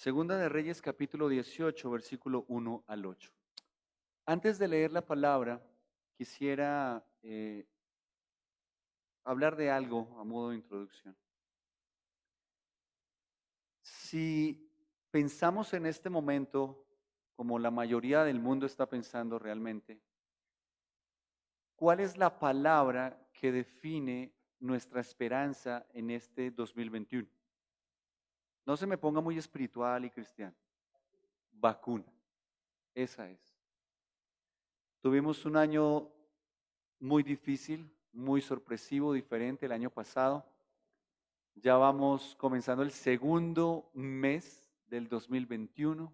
Segunda de Reyes, capítulo 18, versículo 1 al 8. Antes de leer la palabra, quisiera hablar de algo a modo de introducción. Si pensamos en este momento, como la mayoría del mundo está pensando realmente, ¿cuál es la palabra que define nuestra esperanza en este 2021? No se me ponga muy espiritual y cristiano. Vacuna. Esa es. Tuvimos un año muy difícil, muy sorpresivo, diferente el año pasado. Ya vamos comenzando el segundo mes del 2021.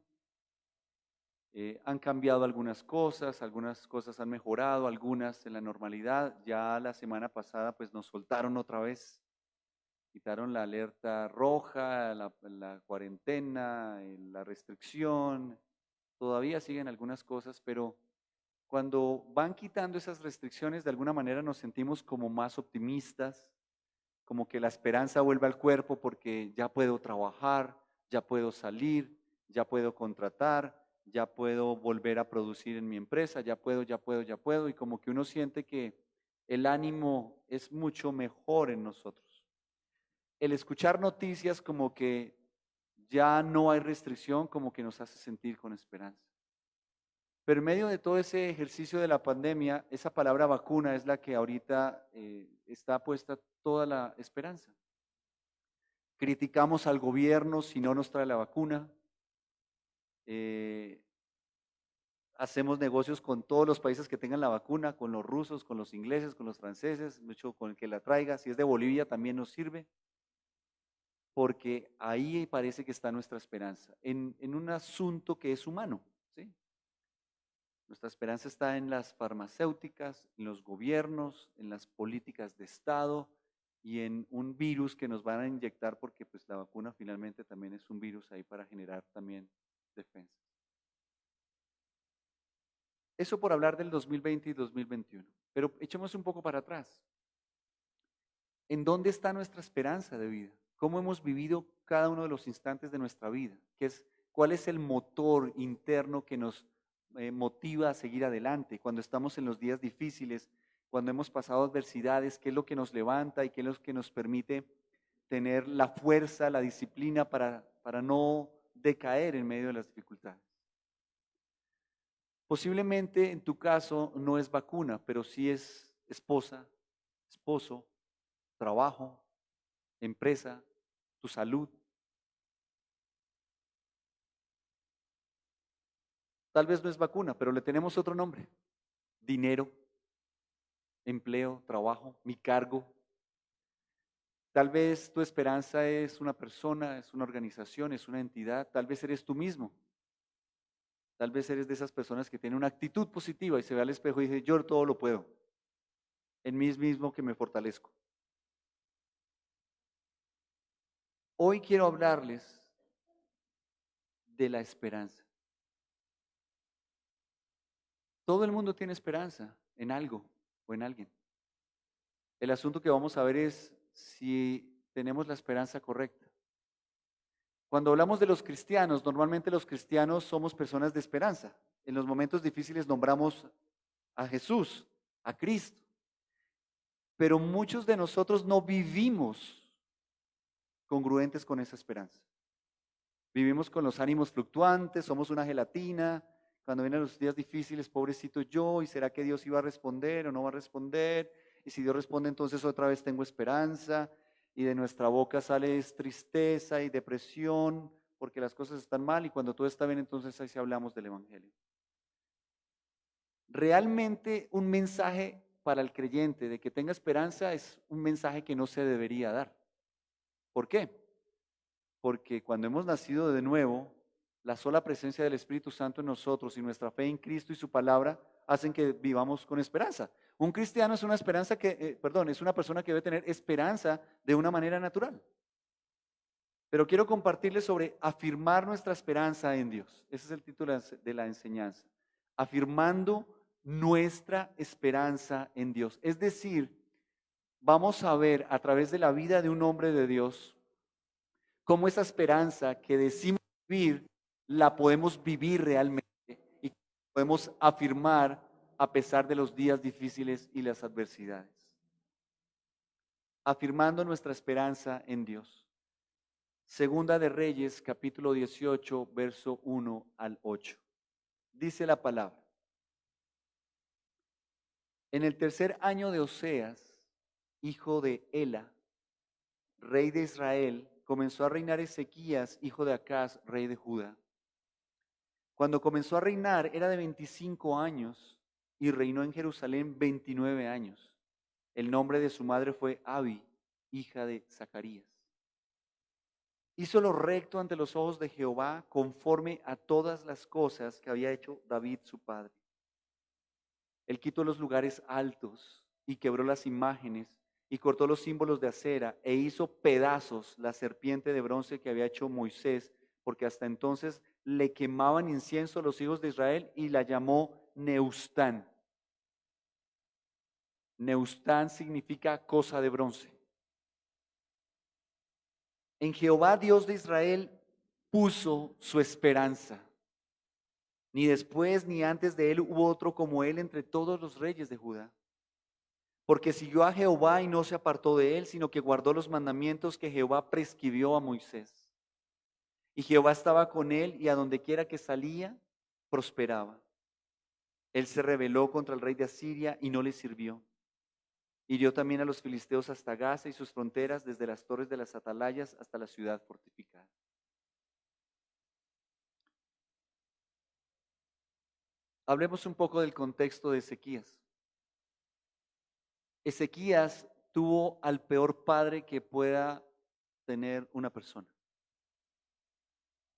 Han cambiado algunas cosas han mejorado, algunas en la normalidad. Ya la semana pasada pues nos soltaron otra vez, quitaron la alerta roja, la cuarentena, la restricción. Todavía siguen algunas cosas, pero cuando van quitando esas restricciones, de alguna manera nos sentimos como más optimistas, como que la esperanza vuelve al cuerpo porque ya puedo trabajar, ya puedo salir, ya puedo contratar, ya puedo volver a producir en mi empresa, ya puedo, y como que uno siente que el ánimo es mucho mejor en nosotros. El escuchar noticias como que ya no hay restricción, como que nos hace sentir con esperanza. Pero en medio de todo ese ejercicio de la pandemia, esa palabra vacuna es la que ahorita está puesta toda la esperanza. Criticamos al gobierno si no nos trae la vacuna. Eh, Hacemos negocios con todos los países que tengan la vacuna, con los rusos, con los ingleses, con los franceses, mucho con el que la traiga. Si es de Bolivia también nos sirve, porque ahí parece que está nuestra esperanza, en un asunto que es humano, ¿sí? Nuestra esperanza está en las farmacéuticas, en los gobiernos, en las políticas de Estado y en un virus que nos van a inyectar porque pues la vacuna finalmente también es un virus ahí para generar también defensas. Eso por hablar del 2020 y 2021. Pero echemos un poco para atrás. ¿En dónde está nuestra esperanza de vida? ¿Cómo hemos vivido cada uno de los instantes de nuestra vida? ¿Cuál es el motor interno que nos motiva a seguir adelante cuando estamos en los días difíciles, cuando hemos pasado adversidades? ¿Qué es lo que nos levanta y qué es lo que nos permite tener la fuerza, la disciplina para no decaer en medio de las dificultades? Posiblemente en tu caso no es vacuna, pero sí es esposa, esposo, trabajo, empresa, tu salud. Tal vez no es vacuna, pero le tenemos otro nombre. Dinero, empleo, trabajo, mi cargo. Tal vez tu esperanza es una persona, es una organización, es una entidad. Tal vez eres tú mismo. Tal vez eres de esas personas que tienen una actitud positiva y se ve al espejo y dice, yo todo lo puedo. En mí mismo que me fortalezco. Hoy quiero hablarles de la esperanza. Todo el mundo tiene esperanza en algo o en alguien. El asunto que vamos a ver es si tenemos la esperanza correcta. Cuando hablamos de los cristianos, normalmente los cristianos somos personas de esperanza. En los momentos difíciles nombramos a Jesús, a Cristo. Pero muchos de nosotros no vivimos congruentes con esa esperanza. Vivimos con los ánimos fluctuantes, somos una gelatina. Cuando vienen los días difíciles, pobrecito yo, ¿y será que Dios iba a responder o no va a responder? Y si Dios responde, entonces otra vez tengo esperanza. Y de nuestra boca sale tristeza y depresión porque las cosas están mal y cuando todo está bien, entonces ahí sí hablamos del Evangelio. Realmente un mensaje para el creyente de que tenga esperanza es un mensaje que no se debería dar. ¿Por qué? Porque cuando hemos nacido de nuevo, la sola presencia del Espíritu Santo en nosotros y nuestra fe en Cristo y su palabra hacen que vivamos con esperanza. Un cristiano es una esperanza es una persona que debe tener esperanza de una manera natural. Pero quiero compartirles sobre afirmar nuestra esperanza en Dios. Ese es el título de la enseñanza. Afirmando nuestra esperanza en Dios. Es decir, vamos a ver a través de la vida de un hombre de Dios cómo esa esperanza que decimos vivir, la podemos vivir realmente y podemos afirmar a pesar de los días difíciles y las adversidades. Afirmando nuestra esperanza en Dios. Segunda de Reyes, capítulo 18, verso 1 al 8. Dice la palabra. En el tercer año de Oseas, hijo de Ela, rey de Israel, comenzó a reinar Ezequías, hijo de Acaz, rey de Judá. Cuando comenzó a reinar era de 25 años y reinó en Jerusalén 29 años. El nombre de su madre fue Abi, hija de Zacarías. Hizo lo recto ante los ojos de Jehová, conforme a todas las cosas que había hecho David su padre. Él quitó los lugares altos y quebró las imágenes y cortó los símbolos de acera e hizo pedazos la serpiente de bronce que había hecho Moisés, porque hasta entonces le quemaban incienso a los hijos de Israel, y la llamó Neustán. Neustán significa cosa de bronce. En Jehová, Dios de Israel, puso su esperanza. Ni después ni antes de él hubo otro como él entre todos los reyes de Judá. Porque siguió a Jehová y no se apartó de él, sino que guardó los mandamientos que Jehová prescribió a Moisés. Y Jehová estaba con él, y a donde quiera que salía, prosperaba. Él se rebeló contra el rey de Asiria y no le sirvió. Hirió también a los filisteos hasta Gaza y sus fronteras, desde las torres de las atalayas hasta la ciudad fortificada. Hablemos un poco del contexto de Ezequías. Ezequías tuvo al peor padre que pueda tener una persona.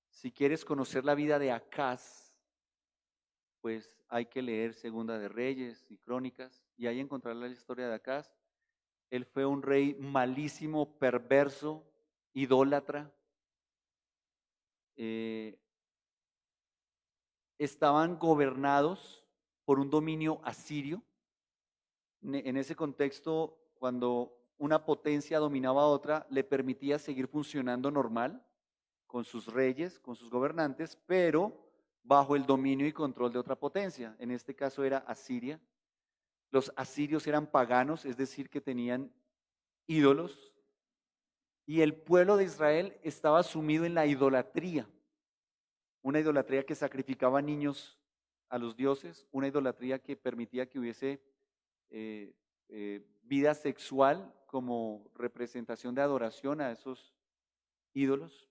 Si quieres conocer la vida de Acaz, pues hay que leer Segunda de Reyes y Crónicas, y ahí encontrarás la historia de Acaz. Él fue un rey malísimo, perverso, idólatra. Estaban gobernados por un dominio asirio. En ese contexto, cuando una potencia dominaba a otra, le permitía seguir funcionando normal con sus reyes, con sus gobernantes, pero bajo el dominio y control de otra potencia. En este caso era Asiria. Los asirios eran paganos, es decir, que tenían ídolos, y el pueblo de Israel estaba sumido en la idolatría, una idolatría que sacrificaba niños a los dioses, una idolatría que permitía que hubiese vida sexual como representación de adoración a esos ídolos.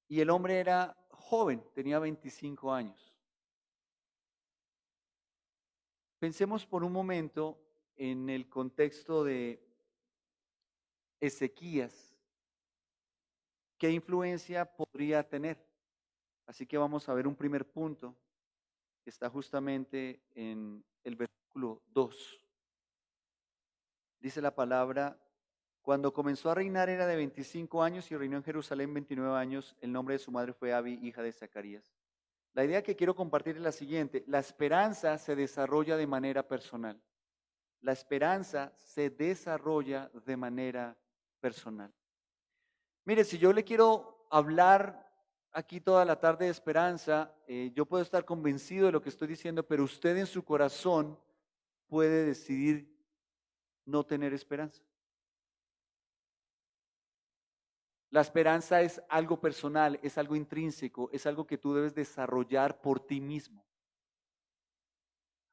Y el hombre era joven, tenía 25 años. Pensemos por un momento en el contexto de Ezequías. ¿Qué influencia podría tener? Así que vamos a ver un primer punto que está justamente en el versículo 2. Dice la palabra: cuando comenzó a reinar era de 25 años y reinó en Jerusalén 29 años. El nombre de su madre fue Abi, hija de Zacarías. La idea que quiero compartir es la siguiente: la esperanza se desarrolla de manera personal. La esperanza se desarrolla de manera personal. Mire, si yo le quiero hablar aquí toda la tarde de esperanza, yo puedo estar convencido de lo que estoy diciendo, pero usted en su corazón puede decidir no tener esperanza. La esperanza es algo personal, es algo intrínseco, es algo que tú debes desarrollar por ti mismo.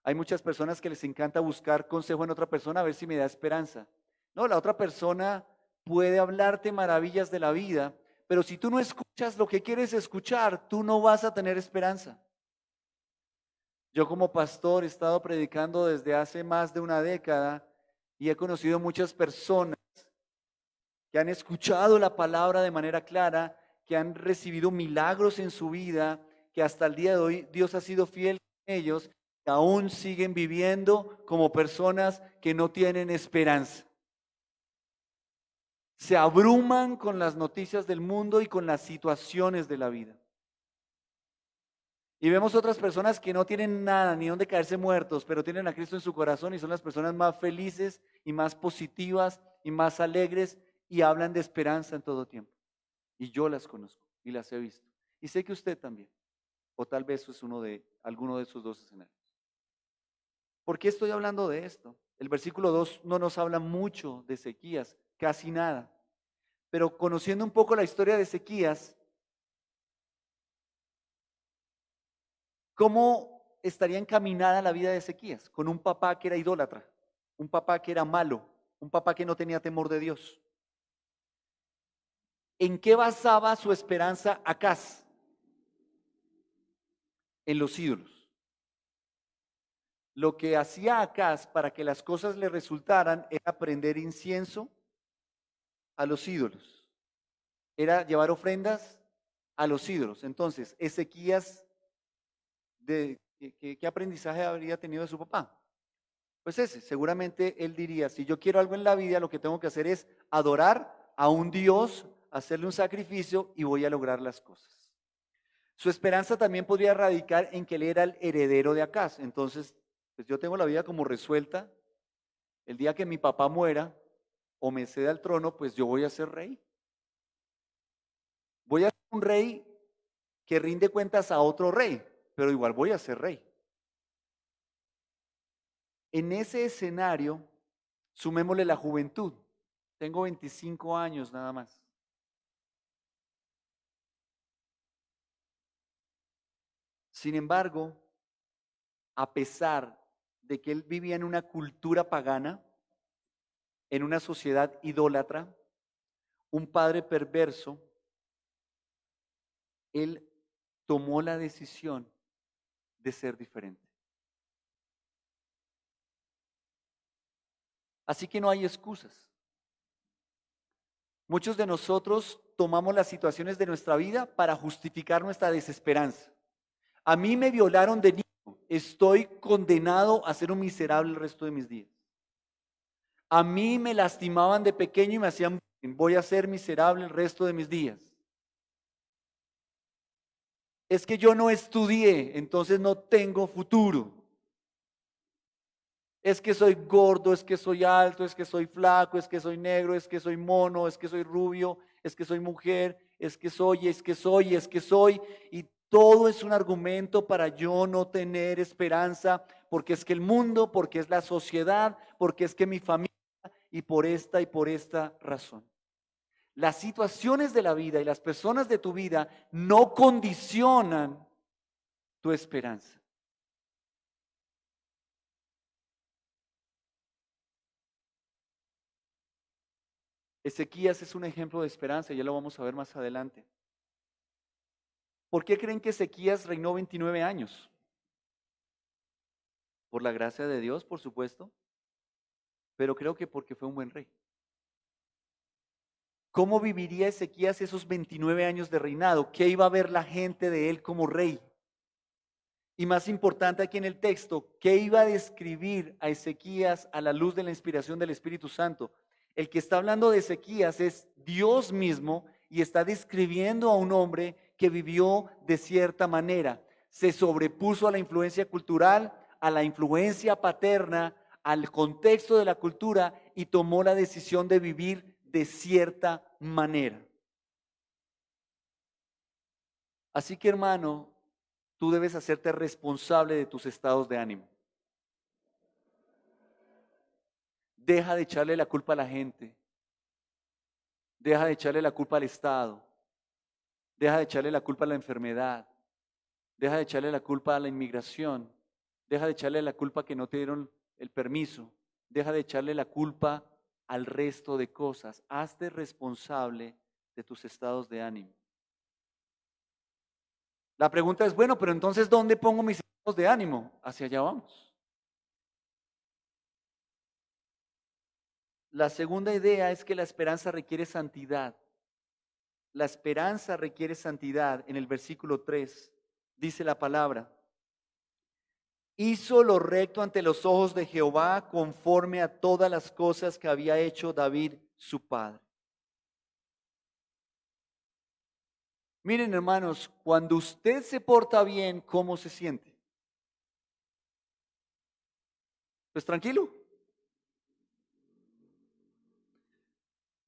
Hay muchas personas que les encanta buscar consejo en otra persona a ver si me da esperanza. No, la otra persona puede hablarte maravillas de la vida, pero si tú no escuchas lo que quieres escuchar, tú no vas a tener esperanza. Yo como pastor he estado predicando desde hace más de una década y he conocido muchas personas que han escuchado la palabra de manera clara, que han recibido milagros en su vida, que hasta el día de hoy Dios ha sido fiel con ellos, que aún siguen viviendo como personas que no tienen esperanza. Se abruman con las noticias del mundo y con las situaciones de la vida. Y vemos otras personas que no tienen nada, ni dónde caerse muertos, pero tienen a Cristo en su corazón y son las personas más felices y más positivas y más alegres y hablan de esperanza en todo tiempo. y yo las conozco y las he visto. Y sé que usted también, o tal vez es alguno de esos dos escenarios. ¿Por qué estoy hablando de esto? El versículo 2 no nos habla mucho de Ezequías, casi nada. Pero conociendo un poco la historia de Ezequías, ¿cómo estaría encaminada la vida de Ezequías? Con un papá que era idólatra, un papá que era malo, un papá que no tenía temor de Dios. ¿En qué basaba su esperanza Acaz? En los ídolos. Lo que hacía Acaz para que las cosas le resultaran era prender incienso a los ídolos, era llevar ofrendas a los ídolos. Entonces, Ezequías, ¿qué aprendizaje habría tenido de su papá? Pues ese, seguramente él diría, si yo quiero algo en la vida, lo que tengo que hacer es adorar a un Dios, hacerle un sacrificio y voy a lograr las cosas. Su esperanza también podría radicar en que él era el heredero de Acaz. Entonces, pues yo tengo la vida como resuelta. El día que mi papá muera o me ceda el trono, pues yo voy a ser rey. Voy a ser un rey que rinde cuentas a otro rey, pero igual voy a ser rey. En ese escenario, sumémosle la juventud. Tengo 25 años nada más. Sin embargo, a pesar de que él vivía en una cultura pagana, en una sociedad idólatra, un padre perverso, él tomó la decisión de ser diferente. Así que no hay excusas. Muchos de nosotros tomamos las situaciones de nuestra vida para justificar nuestra desesperanza. A mí me violaron de niño, estoy condenado a ser un miserable el resto de mis días. A mí me lastimaban de pequeño y me hacían bullying, voy a ser miserable el resto de mis días. Es que yo no estudié, entonces no tengo futuro. Es que soy gordo, es que soy alto, es que soy flaco, es que soy negro, es que soy mono, es que soy rubio, es que soy mujer, es que soy, es que soy, es que soy. Y todo es un argumento para yo no tener esperanza, porque es que el mundo, porque es la sociedad, porque es que mi familia, y por esta razón. Las situaciones de la vida y las personas de tu vida no condicionan tu esperanza. Ezequías es un ejemplo de esperanza, ya lo vamos a ver más adelante. ¿Por qué creen que Ezequías reinó 29 años? Por la gracia de Dios, por supuesto, pero creo que porque fue un buen rey. ¿Cómo viviría Ezequías esos 29 años de reinado? ¿Qué iba a ver la gente de él como rey? Y más importante aquí en el texto, ¿qué iba a describir a Ezequías a la luz de la inspiración del Espíritu Santo? El que está hablando de Ezequías es Dios mismo y está describiendo a un hombre que vivió de cierta manera. Se sobrepuso a la influencia cultural, a la influencia paterna, al contexto de la cultura y tomó la decisión de vivir de cierta manera. Así que hermano, tú debes hacerte responsable de tus estados de ánimo. Deja de echarle la culpa a la gente. Deja de echarle la culpa al Estado. Deja de echarle la culpa a la enfermedad. Deja de echarle la culpa a la inmigración. Deja de echarle la culpa que no te dieron el permiso. Deja de echarle la culpa al resto de cosas. Hazte responsable de tus estados de ánimo. La pregunta es, bueno, pero entonces, ¿dónde pongo mis estados de ánimo? Hacia allá vamos. La segunda idea es que la esperanza requiere santidad. La esperanza requiere santidad. En el versículo 3 dice la palabra: hizo lo recto ante los ojos de Jehová conforme a todas las cosas que había hecho David su padre. Miren hermanos, cuando usted se porta bien, ¿cómo se siente? Pues tranquilo.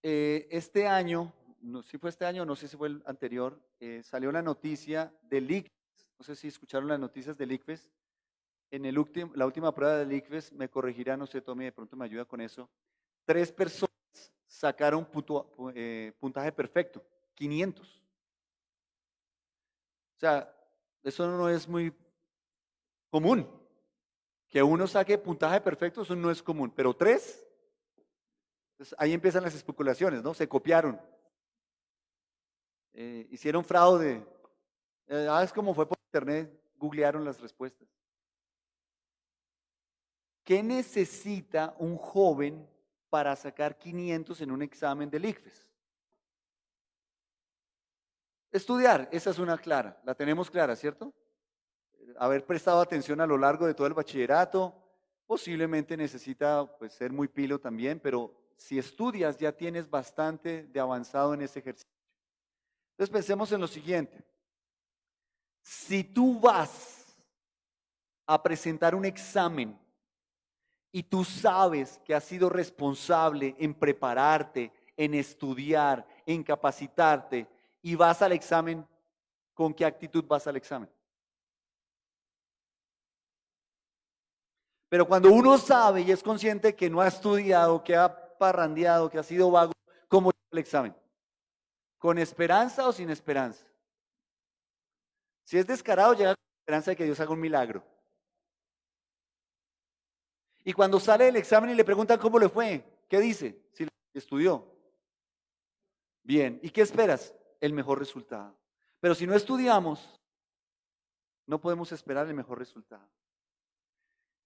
Este año no sé si fue este año, no sé si fue el anterior, salió la noticia del ICFES. No sé si escucharon las noticias del ICFES. En la última prueba del ICFES, me corregirá, no sé, Tommy, de pronto me ayuda con eso. 3 personas sacaron puntaje perfecto, 500. O sea, eso no es muy común. Que uno saque puntaje perfecto, eso no es común. Pero 3, pues ahí empiezan las especulaciones, ¿no? Se copiaron, hicieron fraude. Es como fue por internet, googlearon las respuestas. ¿Qué necesita un joven para sacar 500 en un examen del ICFES? Estudiar, esa es una clara, la tenemos clara, ¿cierto? Haber prestado atención a lo largo de todo el bachillerato, posiblemente necesita pues, ser muy pilo también, pero si estudias ya tienes bastante de avanzado en ese ejercicio. Entonces pensemos en lo siguiente, si tú vas a presentar un examen y tú sabes que has sido responsable en prepararte, en estudiar, en capacitarte y vas al examen, ¿con qué actitud vas al examen? Pero cuando uno sabe y es consciente que no ha estudiado, que ha parrandeado, que ha sido vago, ¿cómo llega el examen? ¿Con esperanza o sin esperanza? Si es descarado, llega con esperanza de que Dios haga un milagro. Y cuando sale del examen y le preguntan cómo le fue, ¿qué dice? Si estudió. Bien. ¿Y qué esperas? El mejor resultado. Pero si no estudiamos, no podemos esperar el mejor resultado.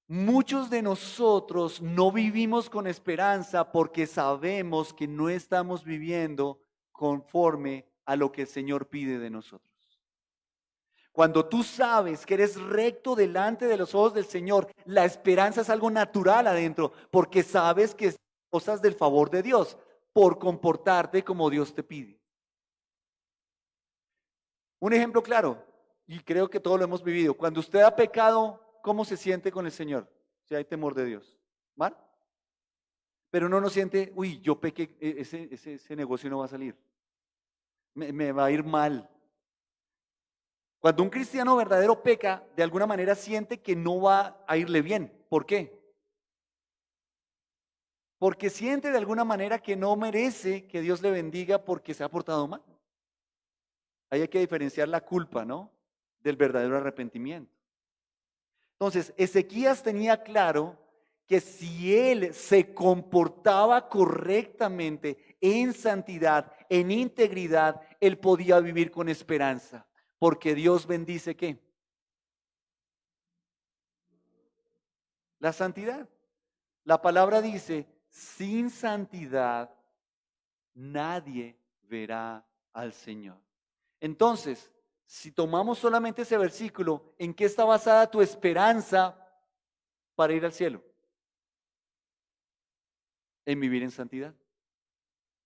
Muchos de nosotros no vivimos con esperanza porque sabemos que no estamos viviendo conforme a lo que el Señor pide de nosotros. Cuando tú sabes que eres recto delante de los ojos del Señor, la esperanza es algo natural adentro, porque sabes que es cosas del favor de Dios, por comportarte como Dios te pide. Un ejemplo claro, y creo que todos lo hemos vivido, cuando usted ha pecado, ¿cómo se siente con el Señor? Si hay temor de Dios. ¿Mal? Pero uno no siente, uy, yo pequé, ese negocio no va a salir, me va a ir mal. Cuando un cristiano verdadero peca, de alguna manera siente que no va a irle bien. ¿Por qué? Porque siente de alguna manera que no merece que Dios le bendiga porque se ha portado mal. Ahí hay que diferenciar la culpa, ¿no? Del verdadero arrepentimiento. Entonces, Ezequías tenía claro que si él se comportaba correctamente en santidad, en integridad, él podía vivir con esperanza. Porque Dios bendice ¿qué? La santidad. La palabra dice, sin santidad nadie verá al Señor. Entonces, si tomamos solamente ese versículo, ¿en qué está basada tu esperanza para ir al cielo? En vivir en santidad.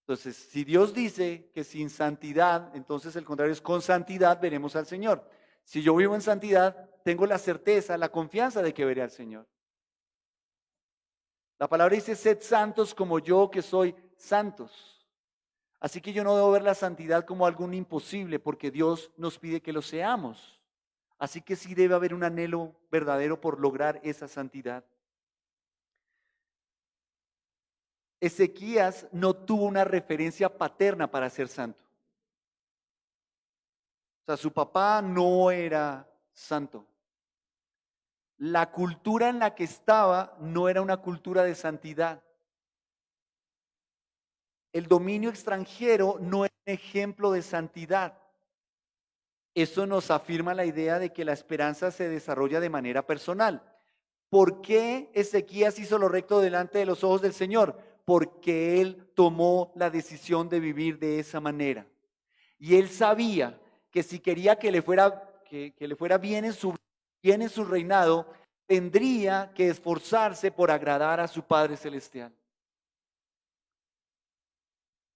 Entonces, si Dios dice que sin santidad, entonces el contrario es con santidad veremos al Señor. Si yo vivo en santidad, tengo la certeza, la confianza de que veré al Señor. La palabra dice, sed santos como yo que soy santos. Así que yo no debo ver la santidad como algo imposible, porque Dios nos pide que lo seamos. Así que sí debe haber un anhelo verdadero por lograr esa santidad. Ezequías no tuvo una referencia paterna para ser santo. O sea, su papá no era santo. La cultura en la que estaba no era una cultura de santidad. El dominio extranjero no es un ejemplo de santidad. Eso nos afirma la idea de que la esperanza se desarrolla de manera personal. ¿Por qué Ezequías hizo lo recto delante de los ojos del Señor? Porque él tomó la decisión de vivir de esa manera. Y él sabía que si quería que le fuera, que le fuera bien en su reinado, tendría que esforzarse por agradar a su Padre Celestial.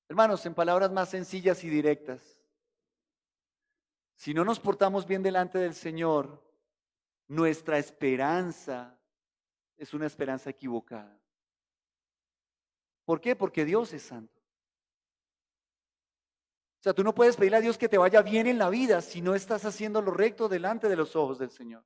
Hermanos, en palabras más sencillas y directas, si no nos portamos bien delante del Señor, nuestra esperanza es una esperanza equivocada. ¿Por qué? Porque Dios es santo. O sea, tú no puedes pedirle a Dios que te vaya bien en la vida si no estás haciendo lo recto delante de los ojos del Señor.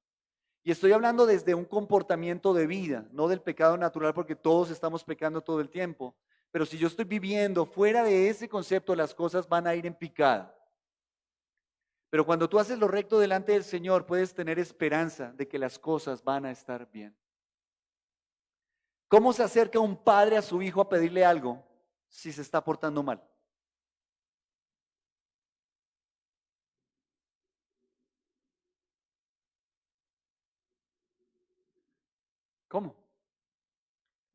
Y estoy hablando desde un comportamiento de vida, no del pecado natural, porque todos estamos pecando todo el tiempo. Pero si yo estoy viviendo fuera de ese concepto, las cosas van a ir en picada. Pero cuando tú haces lo recto delante del Señor, puedes tener esperanza de que las cosas van a estar bien. ¿Cómo se acerca un padre a su hijo a pedirle algo si se está portando mal? ¿Cómo?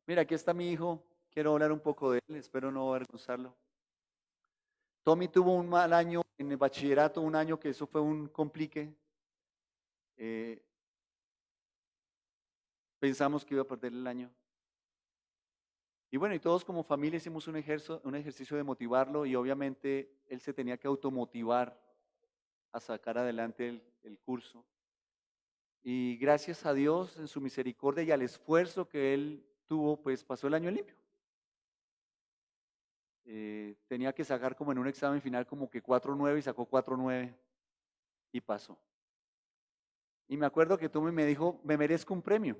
Mira, aquí está mi hijo. Quiero hablar un poco de él, espero no avergonzarlo. Tommy tuvo un mal año en el bachillerato, un año que eso fue un complique. Eh, Pensamos que iba a perder el año. Y bueno, y todos como familia hicimos un ejercicio de motivarlo y obviamente él se tenía que automotivar a sacar adelante el curso. Y gracias a Dios, en su misericordia y al esfuerzo que él tuvo, pues pasó el año limpio. Tenía que sacar como en un examen final como que 4.9 y sacó 4.9 y pasó. Y me acuerdo que tú me dijo, me merezco un premio.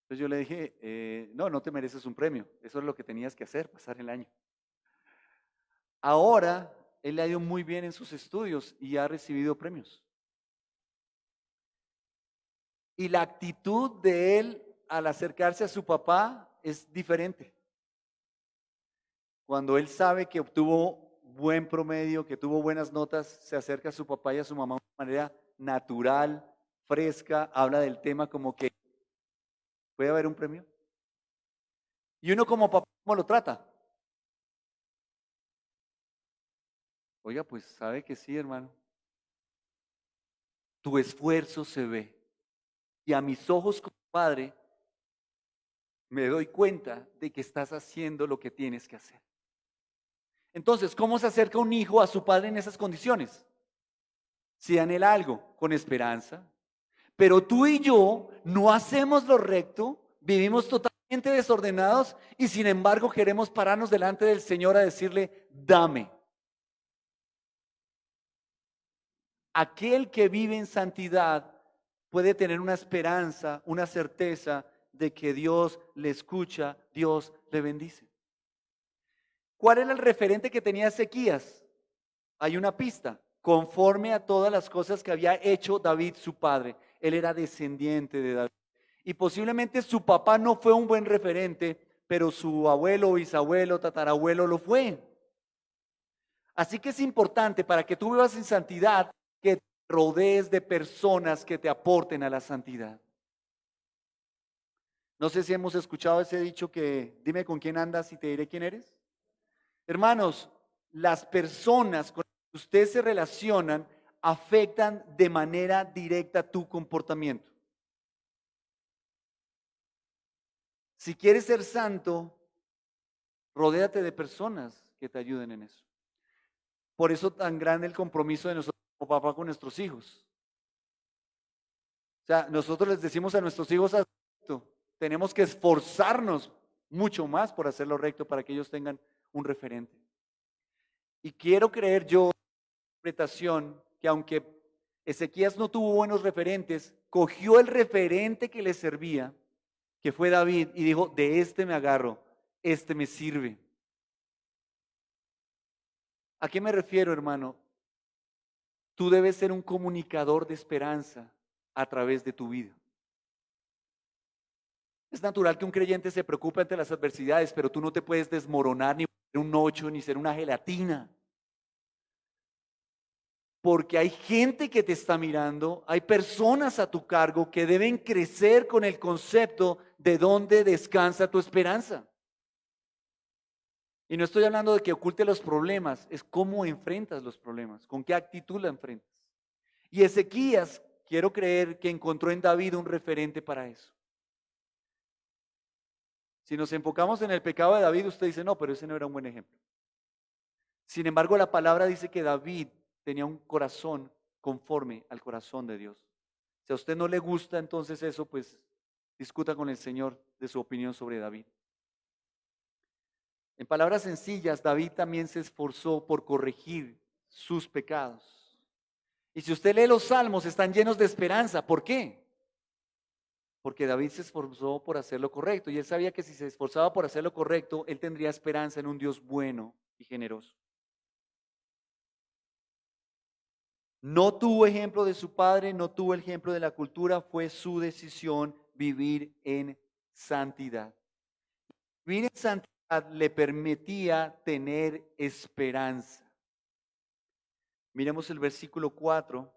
Entonces yo le dije, no, no te mereces un premio, eso es lo que tenías que hacer, pasar el año. Ahora, él le ha ido muy bien en sus estudios y ha recibido premios. Y la actitud de él al acercarse a su papá es diferente. Cuando él sabe que obtuvo buen promedio, que tuvo buenas notas, se acerca a su papá y a su mamá de una manera natural, fresca, habla del tema como que puede haber un premio. Y uno como papá, ¿cómo lo trata? Oiga, pues sabe que sí, hermano. Tu esfuerzo se ve. Y a mis ojos como padre, me doy cuenta de que estás haciendo lo que tienes que hacer. Entonces, ¿cómo se acerca un hijo a su padre en esas condiciones? Si anhela algo, con esperanza. Pero tú y yo no hacemos lo recto, vivimos totalmente desordenados y sin embargo queremos pararnos delante del Señor a decirle, dame. Aquel que vive en santidad puede tener una esperanza, una certeza de que Dios le escucha, Dios le bendice. ¿Cuál era el referente que tenía Ezequías? Hay una pista, conforme a todas las cosas que había hecho David su padre. Él era descendiente de David. Y posiblemente su papá no fue un buen referente, pero su abuelo, bisabuelo, tatarabuelo lo fue. Así que es importante para que tú vivas en santidad que te rodees de personas que te aporten a la santidad. No sé si hemos escuchado ese dicho que dime con quién andas y te diré quién eres. Hermanos, las personas con las que ustedes se relacionan afectan de manera directa tu comportamiento. Si quieres ser santo, rodéate de personas que te ayuden en eso. Por eso tan grande el compromiso de nosotros como papá con nuestros hijos. O sea, nosotros les decimos a nuestros hijos, tenemos que esforzarnos mucho más por hacer lo recto para que ellos tengan un referente. Y quiero creer yo, interpretación, que aunque Ezequías no tuvo buenos referentes, cogió el referente que le servía, que fue David, y dijo, de este me agarro, este me sirve. ¿A qué me refiero, hermano? Tú debes ser un comunicador de esperanza a través de tu vida. Es natural que un creyente se preocupe ante las adversidades, pero tú no te puedes desmoronar ni ser un ocho ni ser una gelatina. Porque hay gente que te está mirando, hay personas a tu cargo que deben crecer con el concepto de dónde descansa tu esperanza. Y no estoy hablando de que oculte los problemas, es cómo enfrentas los problemas, con qué actitud la enfrentas. Y Ezequías, quiero creer que encontró en David un referente para eso. Si nos enfocamos en el pecado de David, usted dice, no, pero ese no era un buen ejemplo. Sin embargo, la palabra dice que David tenía un corazón conforme al corazón de Dios. Si a usted no le gusta entonces eso, pues discuta con el Señor de su opinión sobre David. En palabras sencillas, David también se esforzó por corregir sus pecados. Y si usted lee los salmos, están llenos de esperanza. ¿Por qué? Porque David se esforzó por hacer lo correcto y él sabía que si se esforzaba por hacer lo correcto, él tendría esperanza en un Dios bueno y generoso. No tuvo ejemplo de su padre, no tuvo ejemplo de la cultura, fue su decisión vivir en santidad. Vivir en santidad le permitía tener esperanza. Miremos el versículo 4.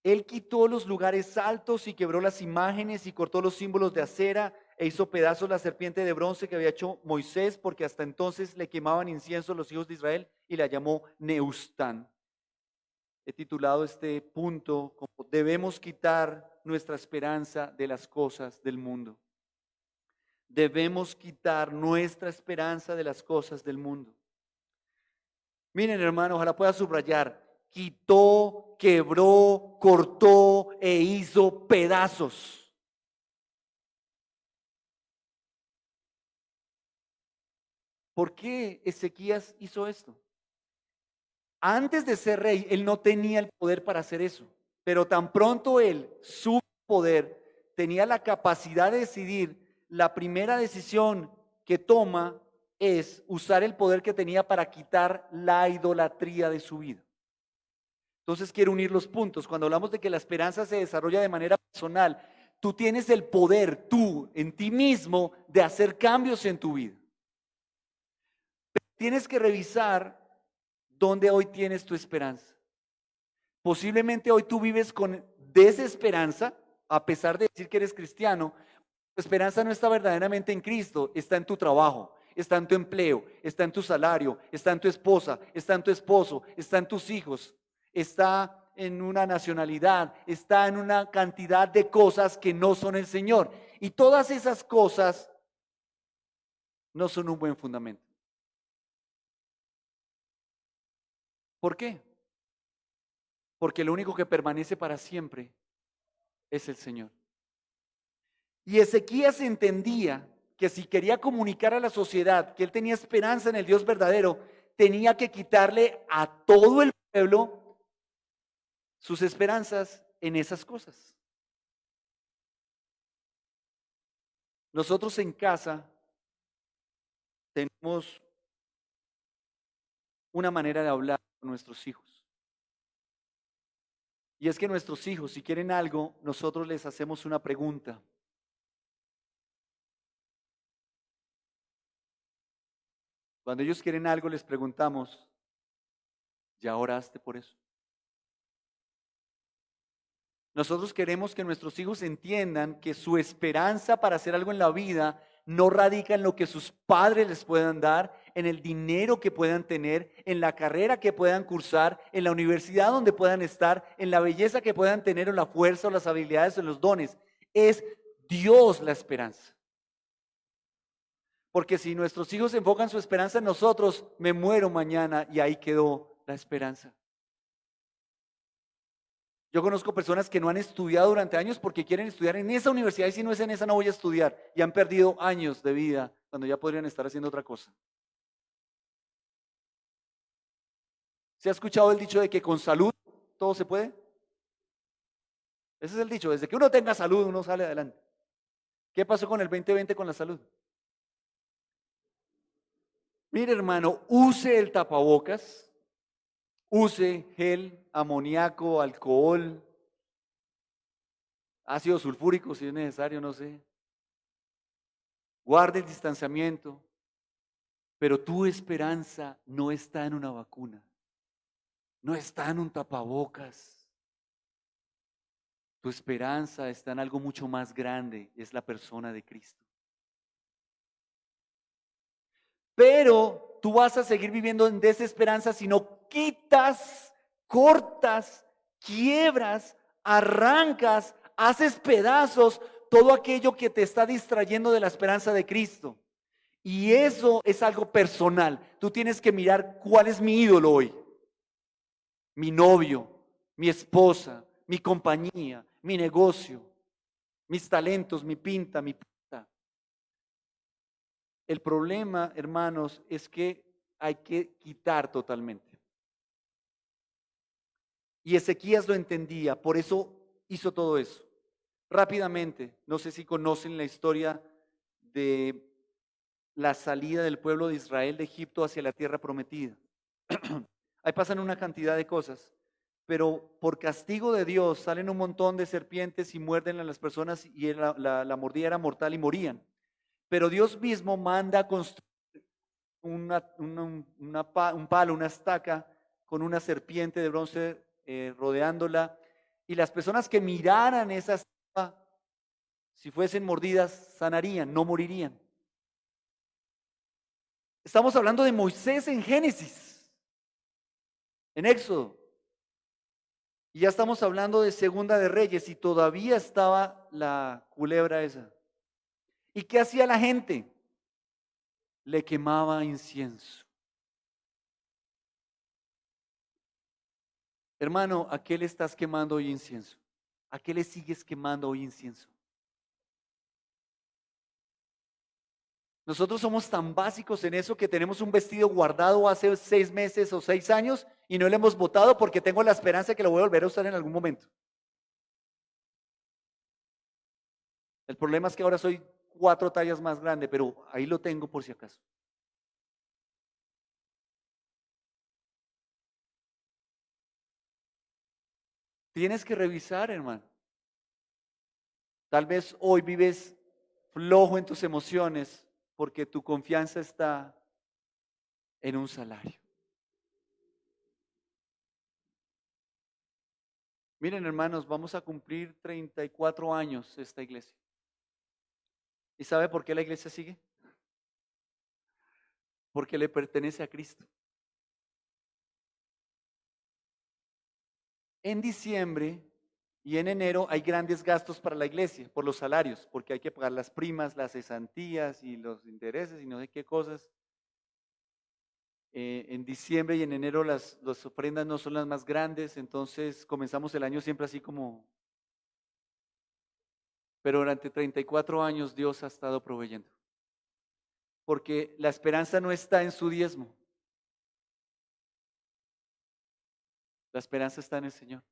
Él quitó los lugares altos y quebró las imágenes y cortó los símbolos de acera e hizo pedazos la serpiente de bronce que había hecho Moisés, porque hasta entonces le quemaban incienso los hijos de Israel, y la llamó Neustán. He titulado este punto como debemos quitar nuestra esperanza de las cosas del mundo. Debemos quitar nuestra esperanza de las cosas del mundo. Miren, hermano, ojalá pueda subrayar. Quitó, quebró, cortó e hizo pedazos. ¿Por qué Ezequías hizo esto? Antes de ser rey, él no tenía el poder para hacer eso. Pero tan pronto él, su poder, tenía la capacidad de decidir, la primera decisión que toma es usar el poder que tenía para quitar la idolatría de su vida. Entonces quiero unir los puntos. Cuando hablamos de que la esperanza se desarrolla de manera personal, tú tienes el poder, tú, en ti mismo, de hacer cambios en tu vida. Pero tienes que revisar dónde hoy tienes tu esperanza. Posiblemente hoy tú vives con desesperanza, a pesar de decir que eres cristiano. Tu esperanza no está verdaderamente en Cristo, está en tu trabajo, está en tu empleo, está en tu salario, está en tu esposa, está en tu esposo, está en tus hijos, está en una nacionalidad, está en una cantidad de cosas que no son el Señor. Y todas esas cosas no son un buen fundamento. ¿Por qué? Porque lo único que permanece para siempre es el Señor. Y Ezequías entendía que si quería comunicar a la sociedad que él tenía esperanza en el Dios verdadero, tenía que quitarle a todo el pueblo sus esperanzas en esas cosas. Nosotros en casa tenemos una manera de hablar con nuestros hijos. Y es que nuestros hijos, si quieren algo, nosotros les hacemos una pregunta. Cuando ellos quieren algo, les preguntamos, ¿ya oraste por eso? Nosotros queremos que nuestros hijos entiendan que su esperanza para hacer algo en la vida no radica en lo que sus padres les puedan dar, en el dinero que puedan tener, en la carrera que puedan cursar, en la universidad donde puedan estar, en la belleza que puedan tener, o la fuerza, o las habilidades, o los dones. Es Dios la esperanza. Porque si nuestros hijos enfocan su esperanza en nosotros, me muero mañana y ahí quedó la esperanza. Yo conozco personas que no han estudiado durante años porque quieren estudiar en esa universidad y si no es en esa no voy a estudiar. Y han perdido años de vida cuando ya podrían estar haciendo otra cosa. ¿Se ha escuchado el dicho de que con salud todo se puede? Ese es el dicho, desde que uno tenga salud uno sale adelante. ¿Qué pasó con el 2020 con la salud? Mire hermano, use el tapabocas, use gel, amoníaco, alcohol, ácido sulfúrico si es necesario, no sé. Guarde el distanciamiento, pero tu esperanza no está en una vacuna, no está en un tapabocas. Tu esperanza está en algo mucho más grande, es la persona de Cristo. Pero tú vas a seguir viviendo en desesperanza si no quitas, cortas, quiebras, arrancas, haces pedazos todo aquello que te está distrayendo de la esperanza de Cristo. Y eso es algo personal. Tú tienes que mirar cuál es mi ídolo hoy. Mi novio, mi esposa, mi compañía, mi negocio, mis talentos, mi pinta, mi pinta. El problema, hermanos, es que hay que quitar totalmente. Y Ezequías lo entendía, por eso hizo todo eso. Rápidamente, no sé si conocen la historia de la salida del pueblo de Israel de Egipto hacia la tierra prometida. Ahí pasan una cantidad de cosas, pero por castigo de Dios salen un montón de serpientes y muerden a las personas y la mordida era mortal y morían. Pero Dios mismo manda construir un palo, una estaca con una serpiente de bronce rodeándola, y las personas que miraran esa estaca, si fuesen mordidas, sanarían, no morirían. Estamos hablando de Moisés en Génesis, en Éxodo, y ya estamos hablando de Segunda de Reyes y todavía estaba la culebra esa. ¿Y qué hacía la gente? Le quemaba incienso. Hermano, ¿a qué le estás quemando hoy incienso? ¿A qué le sigues quemando hoy incienso? Nosotros somos tan básicos en eso que tenemos un vestido guardado hace 6 meses o 6 años y no lo hemos botado porque tengo la esperanza de que lo voy a volver a usar en algún momento. El problema es que ahora soy 4 tallas más grande, pero ahí lo tengo por si acaso. Tienes que revisar, hermano. Tal vez hoy vives flojo en tus emociones porque tu confianza está en un salario. Miren, hermanos, vamos a cumplir 34 años esta iglesia. ¿Y sabe por qué la iglesia sigue? Porque le pertenece a Cristo. En diciembre y en enero hay grandes gastos para la iglesia por los salarios, porque hay que pagar las primas, las cesantías y los intereses y no sé qué cosas. En diciembre y en enero las ofrendas no son las más grandes, entonces comenzamos el año siempre así como... Pero durante 34 años Dios ha estado proveyendo, porque la esperanza no está en su diezmo, la esperanza está en el Señor.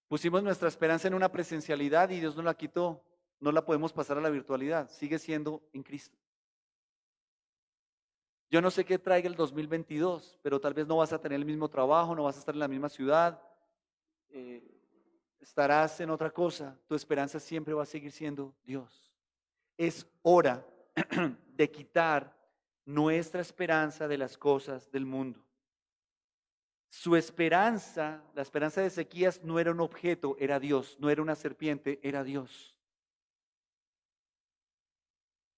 Pusimos nuestra esperanza en una presencialidad y Dios nos la quitó, no la podemos pasar a la virtualidad, sigue siendo en Cristo. Yo no sé qué traiga el 2022, pero tal vez no vas a tener el mismo trabajo, no vas a estar en la misma ciudad, eh, estarás en otra cosa. Tu esperanza siempre va a seguir siendo Dios. Es hora de quitar nuestra esperanza de las cosas del mundo. Su esperanza, la esperanza de Ezequías no era un objeto, era Dios, no era una serpiente, era Dios.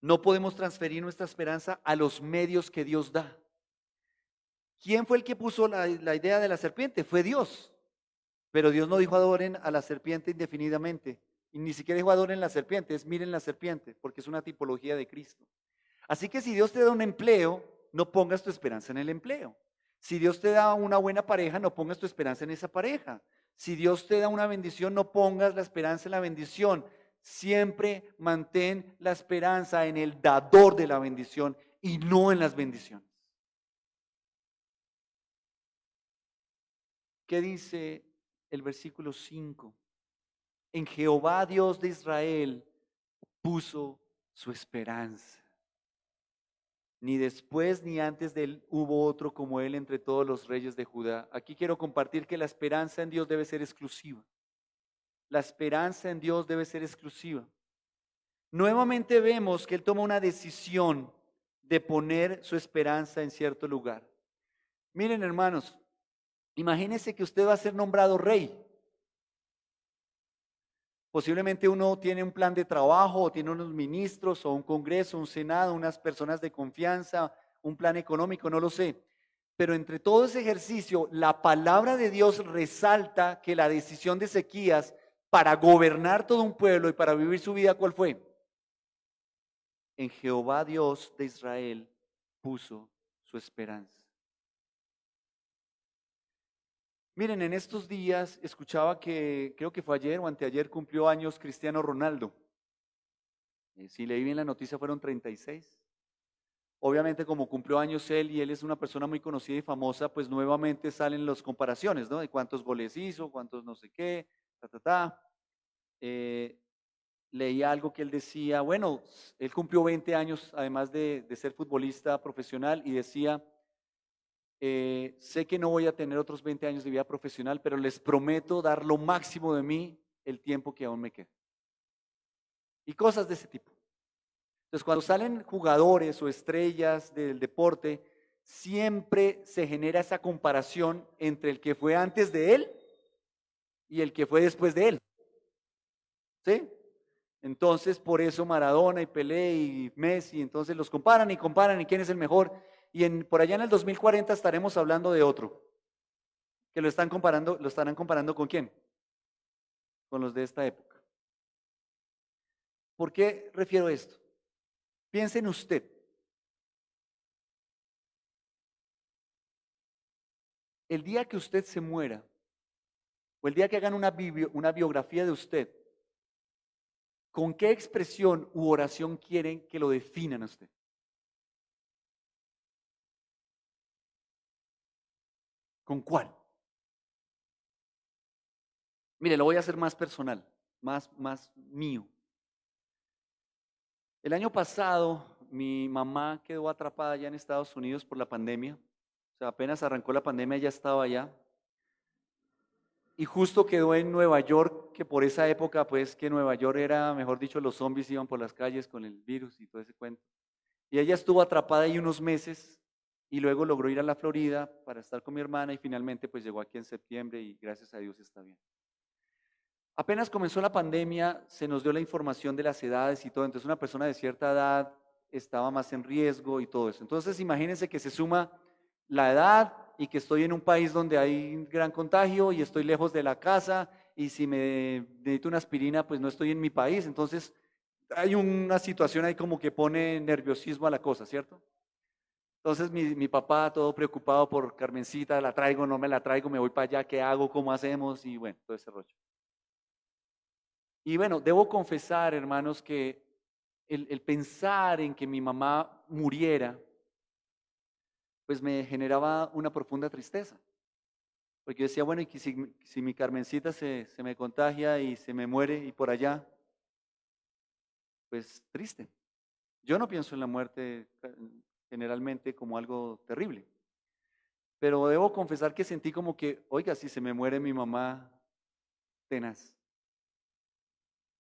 No podemos transferir nuestra esperanza a los medios que Dios da. ¿Quién fue el que puso la idea de la serpiente? Fue Dios. Pero Dios no dijo adoren a la serpiente indefinidamente. Y ni siquiera dijo adoren la serpiente, es miren la serpiente, porque es una tipología de Cristo. Así que si Dios te da un empleo, no pongas tu esperanza en el empleo. Si Dios te da una buena pareja, no pongas tu esperanza en esa pareja. Si Dios te da una bendición, no pongas la esperanza en la bendición. Siempre mantén la esperanza en el dador de la bendición y no en las bendiciones. ¿Qué dice el versículo 5? En Jehová Dios de Israel puso su esperanza. Ni después ni antes de él hubo otro como él entre todos los reyes de Judá. Aquí quiero compartir que la esperanza en Dios debe ser exclusiva. La esperanza en Dios debe ser exclusiva. Nuevamente vemos que él toma una decisión de poner su esperanza en cierto lugar. Miren, hermanos, imagínense que usted va a ser nombrado rey. Posiblemente uno tiene un plan de trabajo o tiene unos ministros o un congreso, un senado, unas personas de confianza, un plan económico, no lo sé. Pero entre todo ese ejercicio, la palabra de Dios resalta que la decisión de Ezequías para gobernar todo un pueblo y para vivir su vida, ¿cuál fue? En Jehová Dios de Israel puso su esperanza. Miren, en estos días escuchaba que, creo que fue ayer o anteayer, cumplió años Cristiano Ronaldo. Si leí bien la noticia fueron 36. Obviamente como cumplió años él y él es una persona muy conocida y famosa, pues nuevamente salen las comparaciones, ¿no? De cuántos goles hizo, cuántos no sé qué, ta, ta, ta. Eh, Leí algo que él decía, bueno, él cumplió 20 años además de ser futbolista profesional y decía, sé que no voy a tener otros 20 años de vida profesional, pero les prometo dar lo máximo de mí el tiempo que aún me queda. Y cosas de ese tipo. Entonces, cuando salen jugadores o estrellas del deporte, siempre se genera esa comparación entre el que fue antes de él y el que fue después de él. ¿Sí? Entonces, por eso Maradona y Pelé y Messi, entonces los comparan y quién es el mejor. Y por allá en el 2040 estaremos hablando de otro, que lo estarán comparando ¿con quién? Con los de esta época. ¿Por qué refiero esto? Piense en usted. El día que usted se muera, o el día que hagan una biografía de usted, ¿con qué expresión u oración quieren que lo definan a usted? ¿Con cuál? Mire, lo voy a hacer más personal, más mío. El año pasado, mi mamá quedó atrapada allá en Estados Unidos por la pandemia. O sea, apenas arrancó la pandemia, ya estaba allá. Y justo quedó en Nueva York, que por esa época, pues, que Nueva York era, mejor dicho, los zombies iban por las calles con el virus y todo ese cuento. Y ella estuvo atrapada ahí unos meses y luego logró ir a la Florida para estar con mi hermana y finalmente pues llegó aquí en septiembre y gracias a Dios está bien. Apenas comenzó la pandemia, se nos dio la información de las edades y todo, entonces una persona de cierta edad estaba más en riesgo y todo eso. Entonces imagínense que se suma la edad y que estoy en un país donde hay un gran contagio y estoy lejos de la casa y si me necesito una aspirina pues no estoy en mi país, entonces hay una situación ahí como que pone nerviosismo a la cosa, ¿cierto? Entonces mi papá todo preocupado por Carmencita, la traigo, no me la traigo, me voy para allá, ¿qué hago? ¿Cómo hacemos? Y bueno, todo ese rollo. Y bueno, debo confesar, hermanos, que el pensar en que mi mamá muriera, pues me generaba una profunda tristeza. Porque yo decía, bueno, y que si mi Carmencita se me contagia y se me muere y por allá, pues triste. Yo no pienso en la muerte generalmente como algo terrible. Pero debo confesar que sentí como que, oiga, si se me muere mi mamá, tenaz.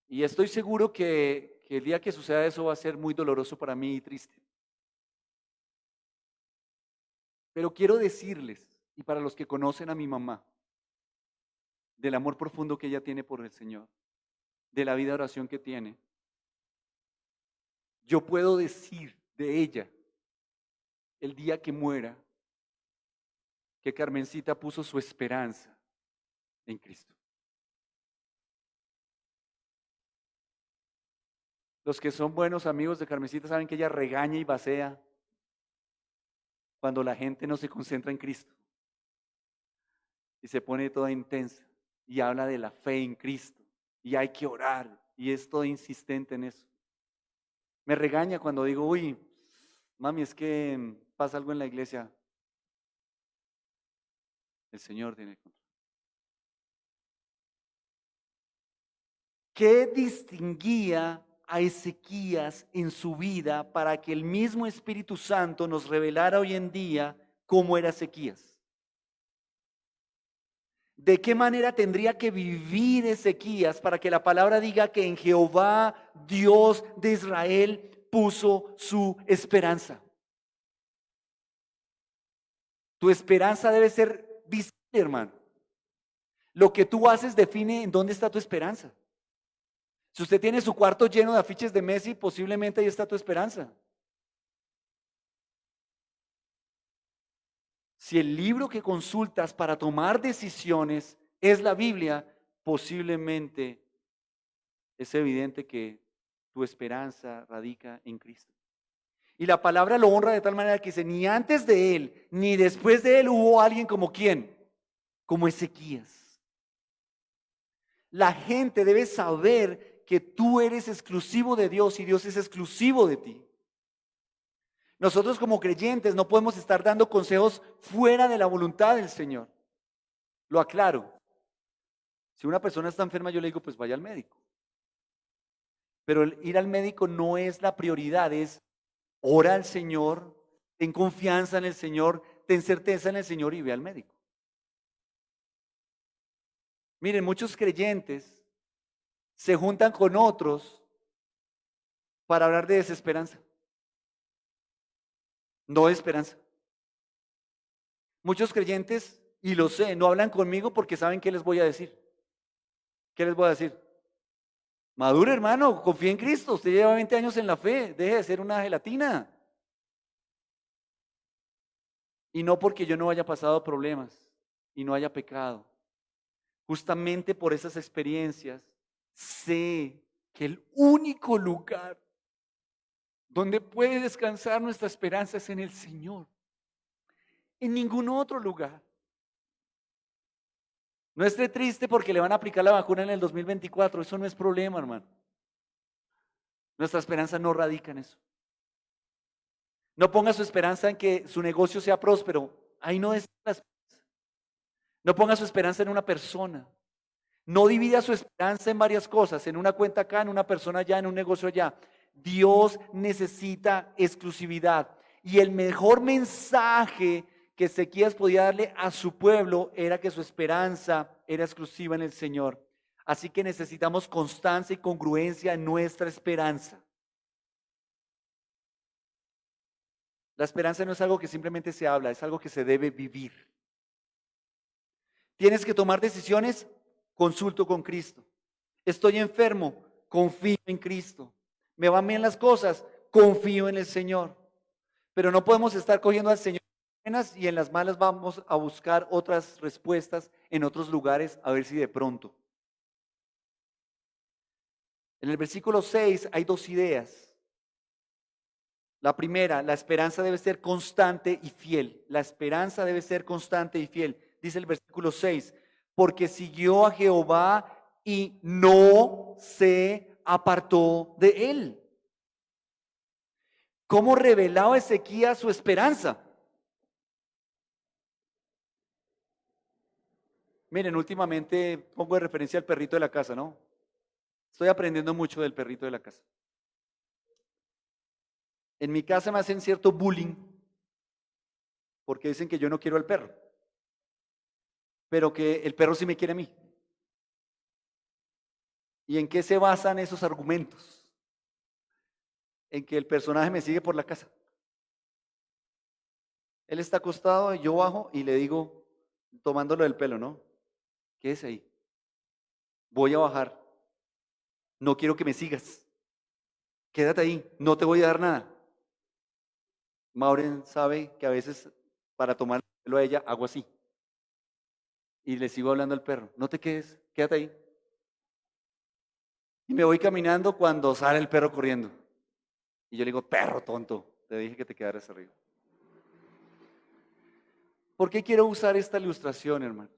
Y estoy seguro que el día que suceda eso va a ser muy doloroso para mí y triste. Pero quiero decirles, y para los que conocen a mi mamá, del amor profundo que ella tiene por el Señor, de la vida de oración que tiene, yo puedo decir de ella, el día que muera, que Carmencita puso su esperanza en Cristo. Los que son buenos amigos de Carmencita saben que ella regaña y vacea cuando la gente no se concentra en Cristo y se pone toda intensa y habla de la fe en Cristo y hay que orar y es toda insistente en eso. Me regaña cuando digo, uy, mami, es que pasa algo en la iglesia. El Señor tiene el control. ¿Qué distinguía a Ezequías en su vida para que el mismo Espíritu Santo nos revelara hoy en día cómo era Ezequías? ¿De qué manera tendría que vivir Ezequías para que la palabra diga que en Jehová, Dios de Israel, puso su esperanza? Tu esperanza debe ser visible, hermano. Lo que tú haces define en dónde está tu esperanza. Si usted tiene su cuarto lleno de afiches de Messi, posiblemente ahí está tu esperanza. Si el libro que consultas para tomar decisiones es la Biblia, posiblemente es evidente que tu esperanza radica en Cristo. Y la palabra lo honra de tal manera que dice, ni antes de él, ni después de él hubo alguien como quién, como Ezequías. La gente debe saber que tú eres exclusivo de Dios y Dios es exclusivo de ti. Nosotros como creyentes no podemos estar dando consejos fuera de la voluntad del Señor. Lo aclaro. Si una persona está enferma, yo le digo, pues vaya al médico. Pero el ir al médico no es la prioridad, es ora al Señor, ten confianza en el Señor, ten certeza en el Señor y ve al médico. Miren, muchos creyentes se juntan con otros para hablar de desesperanza, no de esperanza. Muchos creyentes, y lo sé, no hablan conmigo porque saben qué les voy a decir. ¿Qué les voy a decir? Madure, hermano, confía en Cristo. Usted lleva 20 años en la fe, deje de ser una gelatina. Y no porque yo no haya pasado problemas y no haya pecado. Justamente por esas experiencias, sé que el único lugar donde puede descansar nuestra esperanza es en el Señor. En ningún otro lugar. No esté triste porque le van a aplicar la vacuna en el 2024. Eso no es problema, hermano. Nuestra esperanza no radica en eso. No ponga su esperanza en que su negocio sea próspero. Ahí no es la esperanza. No ponga su esperanza en una persona. No divida su esperanza en varias cosas, en una cuenta acá, en una persona allá, en un negocio allá. Dios necesita exclusividad. Y el mejor mensaje que Ezequías podía darle a su pueblo era que su esperanza era exclusiva en el Señor. Así que necesitamos constancia y congruencia en nuestra esperanza. La esperanza no es algo que simplemente se habla, es algo que se debe vivir. Tienes que tomar decisiones, consulto con Cristo. Estoy enfermo, confío en Cristo. Me van bien las cosas, confío en el Señor. Pero no podemos estar cogiendo al Señor en las buenas y en las malas vamos a buscar otras respuestas en otros lugares a ver si de pronto. En el versículo 6 hay dos ideas. La primera, la esperanza debe ser constante y fiel. La esperanza debe ser constante y fiel. Dice el versículo 6, porque siguió a Jehová y no se apartó de él. ¿Cómo revelaba Ezequías su esperanza? Miren, últimamente pongo de referencia al perrito de la casa, ¿no? Estoy aprendiendo mucho del perrito de la casa. En mi casa me hacen cierto bullying porque dicen que yo no quiero al perro, pero que el perro sí me quiere a mí. ¿Y en qué se basan esos argumentos? En que el personaje me sigue por la casa. Él está acostado y yo bajo y le digo, tomándolo del pelo, ¿no? ¿Qué es ahí? Voy a bajar. No quiero que me sigas. Quédate ahí, no te voy a dar nada. Maureen sabe que a veces para tomar el pelo a ella hago así. Y le sigo hablando al perro, no te quedes, quédate ahí. Y me voy caminando cuando sale el perro corriendo. Y yo le digo, perro tonto, te dije que te quedaras arriba. ¿Por qué quiero usar esta ilustración, hermanos?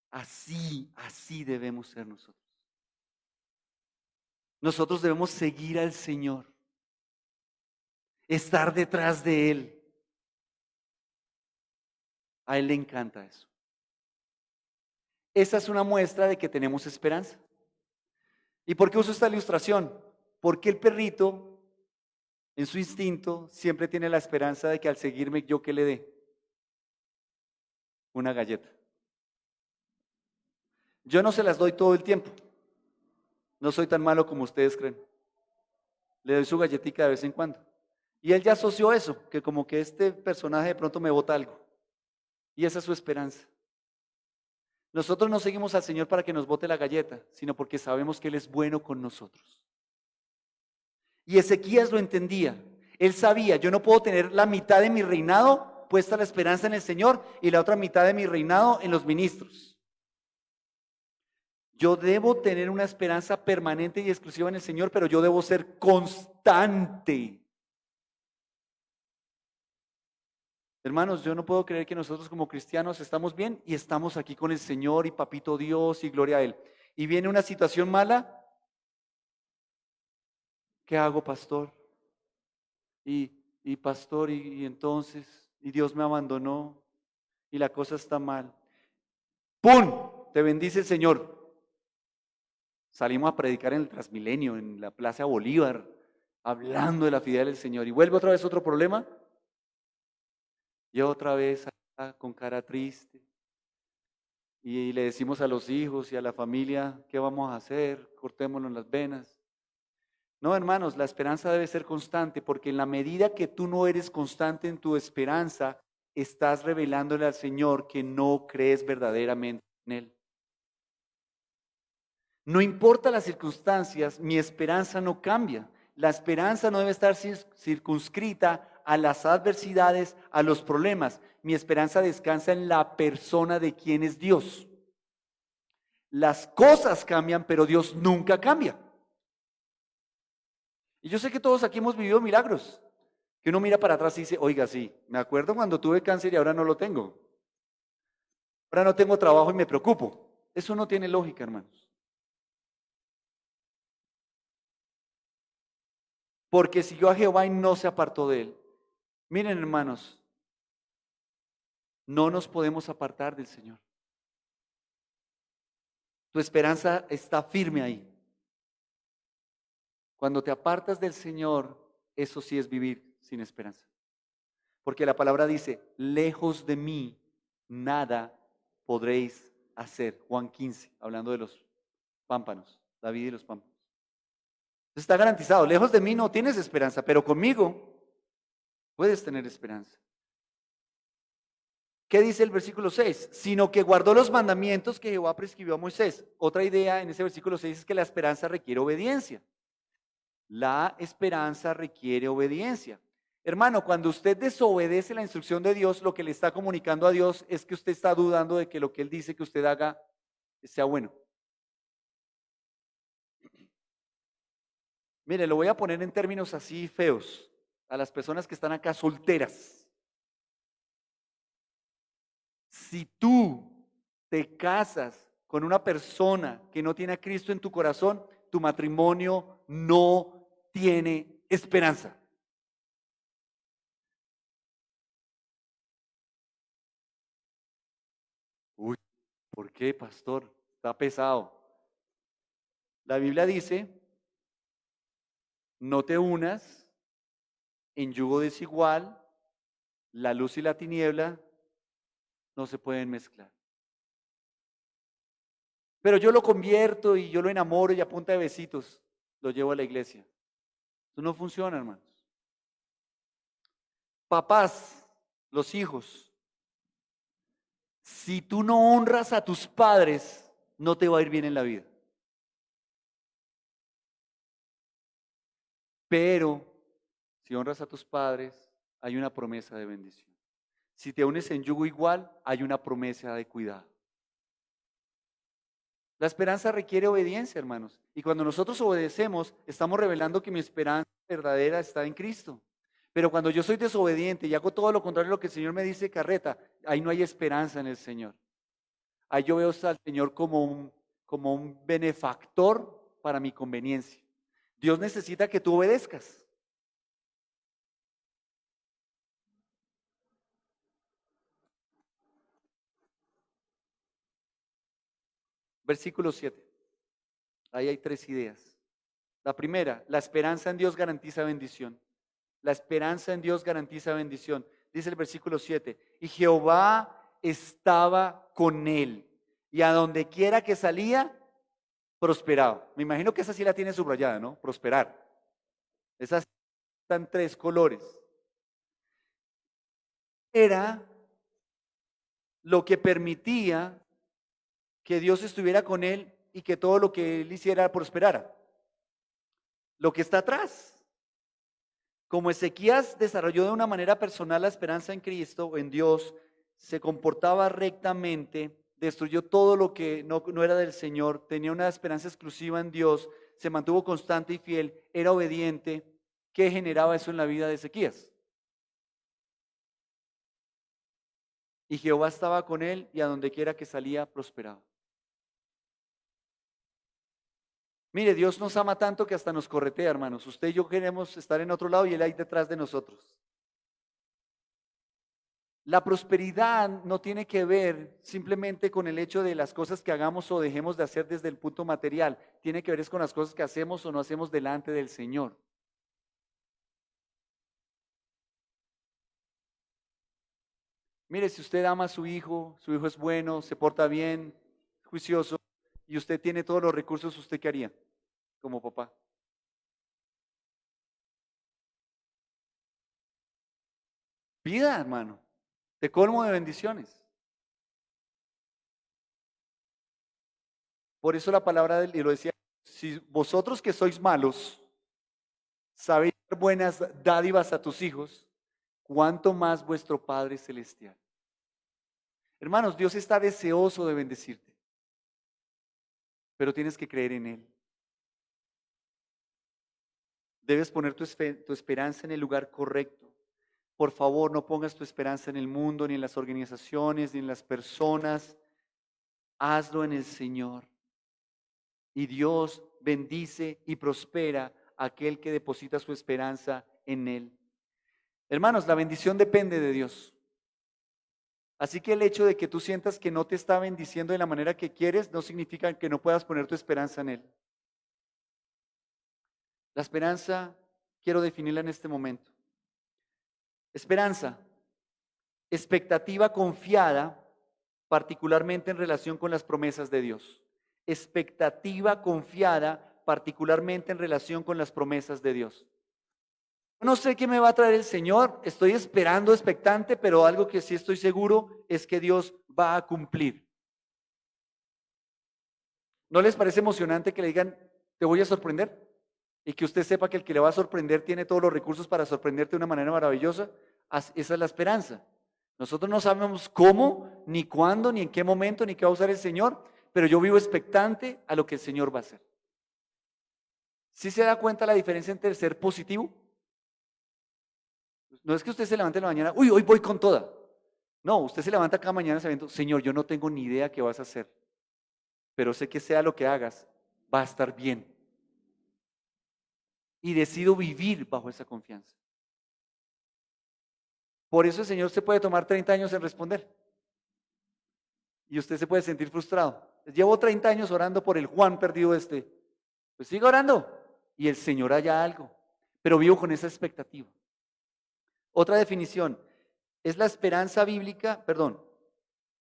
Así debemos ser nosotros. Nosotros debemos seguir al Señor, estar detrás de Él. A Él le encanta eso. Esa es una muestra de que tenemos esperanza. ¿Y por qué uso esta ilustración? Porque el perrito, en su instinto, siempre tiene la esperanza de que al seguirme yo que le dé una galleta. Yo no se las doy todo el tiempo. No soy tan malo como ustedes creen. Le doy su galletita de vez en cuando. Y él ya asoció eso, que como que este personaje de pronto me bota algo. Y esa es su esperanza. Nosotros no seguimos al Señor para que nos bote la galleta, sino porque sabemos que Él es bueno con nosotros. Y Ezequías lo entendía. Él sabía, yo no puedo tener la mitad de mi reinado puesta la esperanza en el Señor y la otra mitad de mi reinado en los ministros. Yo debo tener una esperanza permanente y exclusiva en el Señor, pero yo debo ser constante. Hermanos, yo no puedo creer que nosotros como cristianos estamos bien y estamos aquí con el Señor y papito Dios y gloria a Él. y viene una situación mala, ¿qué hago, pastor? Y pastor, y entonces, y Dios me abandonó, y la cosa está mal. ¡Pum! Te bendice el Señor. Salimos a predicar en el Transmilenio, en la Plaza Bolívar, hablando de la fidelidad del Señor. Y vuelve otra vez otro problema. Y otra vez con cara triste. Y le decimos a los hijos y a la familia, ¿qué vamos a hacer? Cortémonos las venas. No, hermanos, la esperanza debe ser constante, porque en la medida que tú no eres constante en tu esperanza, estás revelándole al Señor que no crees verdaderamente en Él. No importa las circunstancias, mi esperanza no cambia. La esperanza no debe estar circunscrita a las adversidades, a los problemas. Mi esperanza descansa en la persona de quien es Dios. Las cosas cambian, pero Dios nunca cambia. Y yo sé que todos aquí hemos vivido milagros, que uno mira para atrás y dice, oiga, sí, me acuerdo cuando tuve cáncer y ahora no lo tengo. Ahora no tengo trabajo y me preocupo. Eso no tiene lógica, hermanos. Porque siguió a Jehová y no se apartó de él. Miren, hermanos, no nos podemos apartar del Señor. Tu esperanza está firme ahí. Cuando te apartas del Señor, eso sí es vivir sin esperanza. Porque la palabra dice, lejos de mí, nada podréis hacer. Juan 15, hablando de los pámpanos, David y los pámpanos. Está garantizado, lejos de mí no tienes esperanza, pero conmigo puedes tener esperanza. ¿Qué dice el versículo 6? Sino que guardó los mandamientos que Jehová prescribió a Moisés. Otra idea en ese versículo 6 es que la esperanza requiere obediencia. La esperanza requiere obediencia. Hermano, cuando usted desobedece la instrucción de Dios, lo que le está comunicando a Dios es que usted está dudando de que lo que Él dice que usted haga sea bueno. Mire, lo voy a poner en términos así feos a las personas que están acá solteras. Si tú te casas con una persona que no tiene a Cristo en tu corazón, tu matrimonio no tiene esperanza. Uy, ¿por qué, pastor? Está pesado. La Biblia dice, no te unas en yugo desigual, la luz y la tiniebla no se pueden mezclar. Pero yo lo convierto y yo lo enamoro y a punta de besitos lo llevo a la iglesia. Eso no funciona, hermanos. Papás, los hijos, si tú no honras a tus padres, no te va a ir bien en la vida. Pero si honras a tus padres, hay una promesa de bendición. Si te unes en yugo igual, hay una promesa de cuidado. La esperanza requiere obediencia, hermanos. Y cuando nosotros obedecemos, estamos revelando que mi esperanza verdadera está en Cristo. Pero cuando yo soy desobediente y hago todo lo contrario a lo que el Señor me dice, carreta, ahí no hay esperanza en el Señor. Ahí yo veo al Señor como un benefactor para mi conveniencia. Dios necesita que tú obedezcas. Versículo 7. Ahí hay tres ideas. La primera, la esperanza en Dios garantiza bendición. La esperanza en Dios garantiza bendición. Dice el versículo 7, y Jehová estaba con él, y a donde quiera que salía, prosperaba. Me imagino que esa sí la tiene subrayada, ¿no? Prosperar. Esas están tres colores. Era lo que permitía que Dios estuviera con él y que todo lo que él hiciera prosperara. Lo que está atrás. Como Ezequías desarrolló de una manera personal la esperanza en Cristo o en Dios, se comportaba rectamente, destruyó todo lo que no era del Señor, tenía una esperanza exclusiva en Dios, se mantuvo constante y fiel, era obediente. ¿Qué generaba eso en la vida de Ezequías? Y Jehová estaba con él y a donde quiera que salía prosperaba. Mire, Dios nos ama tanto que hasta nos corretea, hermanos. Usted y yo queremos estar en otro lado y Él ahí detrás de nosotros. La prosperidad no tiene que ver simplemente con el hecho de las cosas que hagamos o dejemos de hacer desde el punto material. Tiene que ver es con las cosas que hacemos o no hacemos delante del Señor. Mire, si usted ama a su hijo es bueno, se porta bien, juicioso, y usted tiene todos los recursos, ¿usted qué haría como papá? Pida, hermano, te colmo de bendiciones. Por eso la palabra del, y lo decía, si vosotros que sois malos, sabéis dar buenas dádivas a tus hijos, cuánto más vuestro Padre Celestial. Hermanos, Dios está deseoso de bendecirte, pero tienes que creer en Él. Debes poner tu esperanza en el lugar correcto. Por favor, no pongas tu esperanza en el mundo, ni en las organizaciones, ni en las personas. Hazlo en el Señor. Y Dios bendice y prospera a aquel que deposita su esperanza en Él. Hermanos, la bendición depende de Dios. Así que el hecho de que tú sientas que no te está bendiciendo de la manera que quieres no significa que no puedas poner tu esperanza en Él. La esperanza, quiero definirla en este momento. Esperanza, expectativa confiada, particularmente en relación con las promesas de Dios. Expectativa confiada, particularmente en relación con las promesas de Dios. No sé qué me va a traer el Señor, estoy esperando, expectante, pero algo que sí estoy seguro es que Dios va a cumplir. ¿No les parece emocionante que le digan, te voy a sorprender? Y que usted sepa que el que le va a sorprender tiene todos los recursos para sorprenderte de una manera maravillosa. Esa es la esperanza. Nosotros no sabemos cómo, ni cuándo, ni en qué momento, ni qué va a usar el Señor, pero yo vivo expectante a lo que el Señor va a hacer. ¿Sí se da cuenta la diferencia entre ser positivo? No es que usted se levante en la mañana, uy, hoy voy con toda. No, usted se levanta cada mañana sabiendo, Señor, yo no tengo ni idea qué vas a hacer, pero sé que sea lo que hagas, va a estar bien. Y decido vivir bajo esa confianza. Por eso el Señor se puede tomar 30 años en responder. Y usted se puede sentir frustrado. Llevo 30 años orando por el Juan perdido este. Pues siga orando y el Señor haya algo. Pero vivo con esa expectativa. Otra definición es la esperanza bíblica, perdón,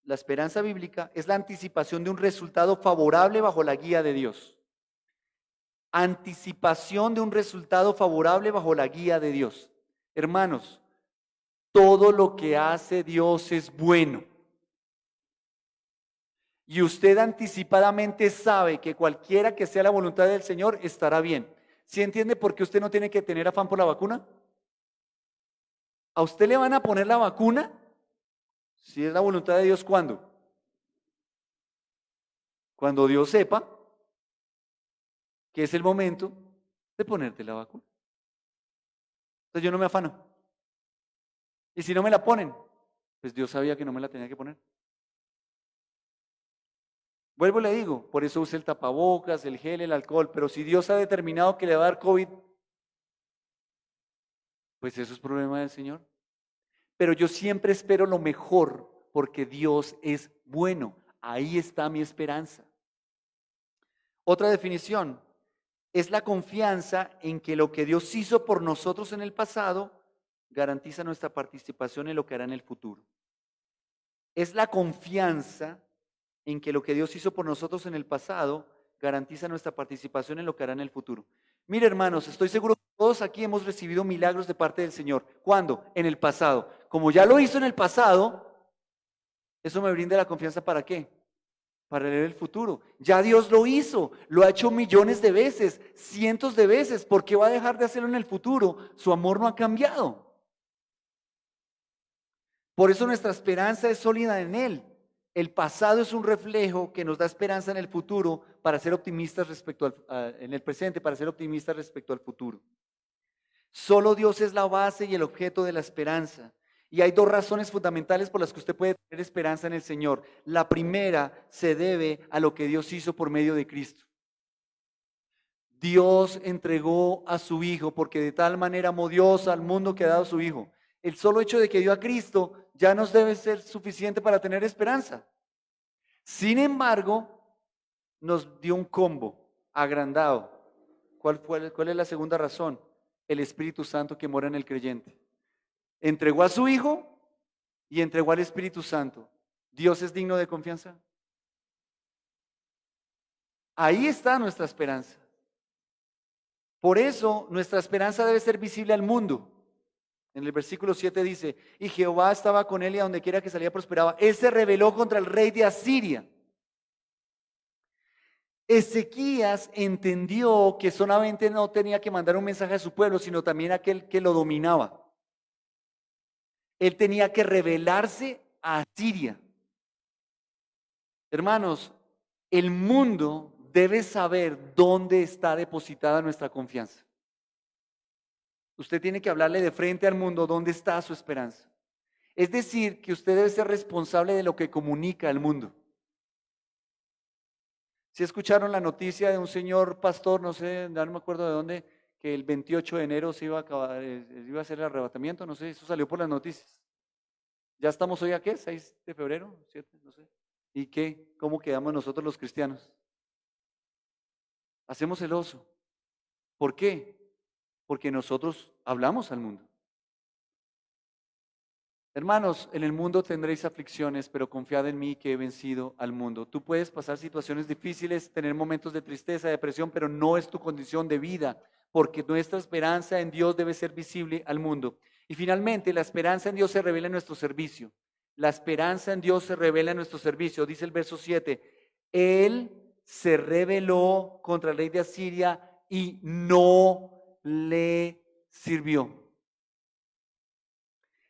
la esperanza bíblica es la anticipación de un resultado favorable bajo la guía de Dios. Anticipación de un resultado favorable bajo la guía de Dios. Hermanos, todo lo que hace Dios es bueno. Y usted anticipadamente sabe que cualquiera que sea la voluntad del Señor estará bien. ¿Sí entiende por qué usted no tiene que tener afán por la vacuna? ¿A usted le van a poner la vacuna? Si es la voluntad de Dios, ¿cuándo? Cuando Dios sepa que es el momento de ponerte la vacuna. Entonces yo no me afano. Y si no me la ponen, pues Dios sabía que no me la tenía que poner. Vuelvo y le digo, por eso usa el tapabocas, el gel, el alcohol, pero si Dios ha determinado que le va a dar COVID, pues eso es problema del Señor. Pero yo siempre espero lo mejor porque Dios es bueno. Ahí está mi esperanza. Otra definición es la confianza en que lo que Dios hizo por nosotros en el pasado garantiza nuestra participación en lo que hará en el futuro. Es la confianza en que lo que Dios hizo por nosotros en el pasado garantiza nuestra participación en lo que hará en el futuro. Mire, hermanos, estoy seguro que todos aquí hemos recibido milagros de parte del Señor. ¿Cuándo? En el pasado. Como ya lo hizo en el pasado, eso me brinda la confianza ¿para qué? Para leer el futuro. Ya Dios lo hizo, lo ha hecho millones de veces, cientos de veces. ¿Por qué va a dejar de hacerlo en el futuro? Su amor no ha cambiado. Por eso nuestra esperanza es sólida en Él. El pasado es un reflejo que nos da esperanza en el futuro para ser optimistas en el presente, para ser optimistas respecto al futuro. Solo Dios es la base y el objeto de la esperanza. Y hay dos razones fundamentales por las que usted puede tener esperanza en el Señor. La primera se debe a lo que Dios hizo por medio de Cristo. Dios entregó a su Hijo, porque de tal manera amó Dios al mundo que ha dado a su Hijo. El solo hecho de que dio a Cristo ya nos debe ser suficiente para tener esperanza. Sin embargo, nos dio un combo agrandado. ¿Cuál es la segunda razón? El Espíritu Santo que mora en el creyente. Entregó a su Hijo y entregó al Espíritu Santo. ¿Dios es digno de confianza? Ahí está nuestra esperanza. Por eso nuestra esperanza debe ser visible al mundo. En el versículo 7 dice, y Jehová estaba con él y a donde quiera que salía prosperaba. Él se rebeló contra el rey de Asiria. Ezequías entendió que solamente no tenía que mandar un mensaje a su pueblo, sino también a aquel que lo dominaba. Él tenía que rebelarse a Asiria. Hermanos, el mundo debe saber dónde está depositada nuestra confianza. Usted tiene que hablarle de frente al mundo dónde está su esperanza. Es decir, que usted debe ser responsable de lo que comunica al mundo. Si escucharon la noticia de un señor pastor, no sé, no me acuerdo de dónde, que el 28 de enero se iba a acabar, iba a hacer el arrebatamiento, no sé, eso salió por las noticias. Ya estamos hoy a qué, 6 de febrero, 7, no sé. ¿Y qué? ¿Cómo quedamos nosotros los cristianos? Hacemos el oso. ¿Por qué? Porque nosotros hablamos al mundo. Hermanos, en el mundo tendréis aflicciones, pero confiad en mí que he vencido al mundo. Tú puedes pasar situaciones difíciles, tener momentos de tristeza, depresión, pero no es tu condición de vida, porque nuestra esperanza en Dios debe ser visible al mundo. Y finalmente, la esperanza en Dios se revela en nuestro servicio. La esperanza en Dios se revela en nuestro servicio. Dice el verso 7, Él se rebeló contra el rey de Asiria y no le sirvió.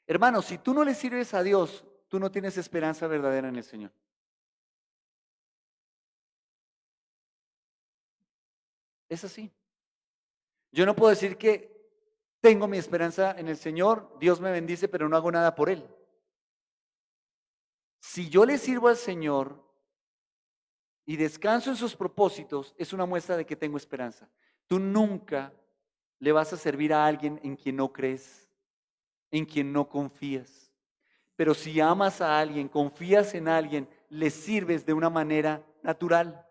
Hermanos, si tú no le sirves a Dios, tú no tienes esperanza verdadera en el Señor. Es así. Yo no puedo decir que tengo mi esperanza en el Señor, Dios me bendice, pero no hago nada por Él. Si yo le sirvo al Señor y descanso en sus propósitos, es una muestra de que tengo esperanza. Tú nunca le vas a servir a alguien en quien no crees, en quien no confías. Pero si amas a alguien, confías en alguien, le sirves de una manera natural.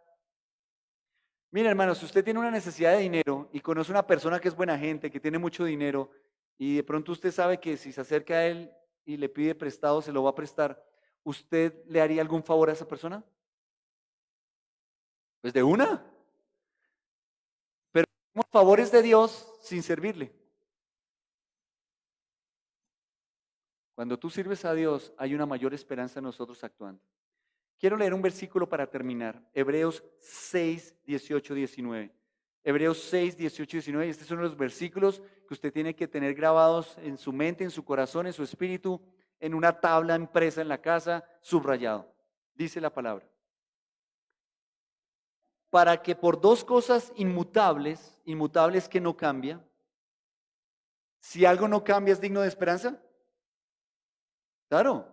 Mira, hermano, si usted tiene una necesidad de dinero y conoce una persona que es buena gente, que tiene mucho dinero, y de pronto usted sabe que si se acerca a él y le pide prestado, se lo va a prestar, ¿usted le haría algún favor a esa persona? Pues de una. Pero hacemos favores de Dios sin servirle. Cuando tú sirves a Dios, hay una mayor esperanza en nosotros actuando. Quiero leer un versículo para terminar. Hebreos 6, 18, 19. Hebreos 6, 18, 19. Y este es uno de los versículos que usted tiene que tener grabados en su mente, en su corazón, en su espíritu, en una tabla impresa en la casa, subrayado. Dice la palabra. Para que por dos cosas inmutables, inmutables que no cambia, si algo no cambia, ¿es digno de esperanza? Claro,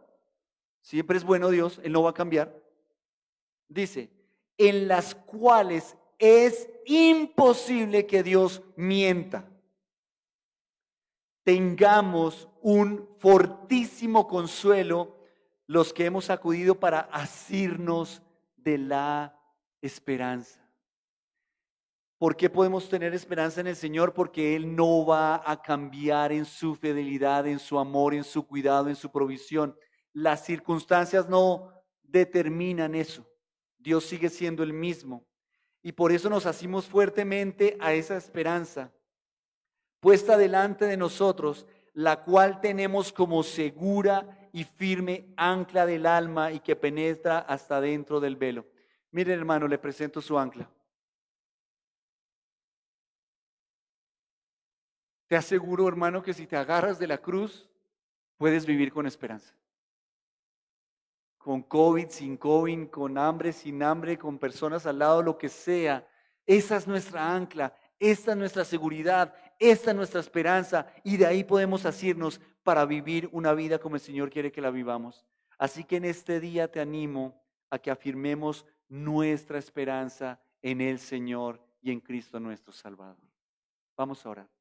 siempre es bueno Dios, Él no va a cambiar. Dice, en las cuales es imposible que Dios mienta. Tengamos un fortísimo consuelo los que hemos acudido para asirnos de la esperanza. ¿Por qué podemos tener esperanza en el Señor? Porque Él no va a cambiar en su fidelidad, en su amor, en su cuidado, en su provisión. Las circunstancias no determinan eso. Dios sigue siendo el mismo. Y por eso nos asimos fuertemente a esa esperanza puesta delante de nosotros, la cual tenemos como segura y firme ancla del alma y que penetra hasta dentro del velo. Miren, hermano, le presento su ancla. Te aseguro, hermano, que si te agarras de la cruz, puedes vivir con esperanza. Con COVID, sin COVID, con hambre, sin hambre, con personas al lado, lo que sea. Esa es nuestra ancla, esta es nuestra seguridad, esta es nuestra esperanza y de ahí podemos asirnos para vivir una vida como el Señor quiere que la vivamos. Así que en este día te animo a que afirmemos nuestra esperanza en el Señor y en Cristo nuestro Salvador. Vamos a orar.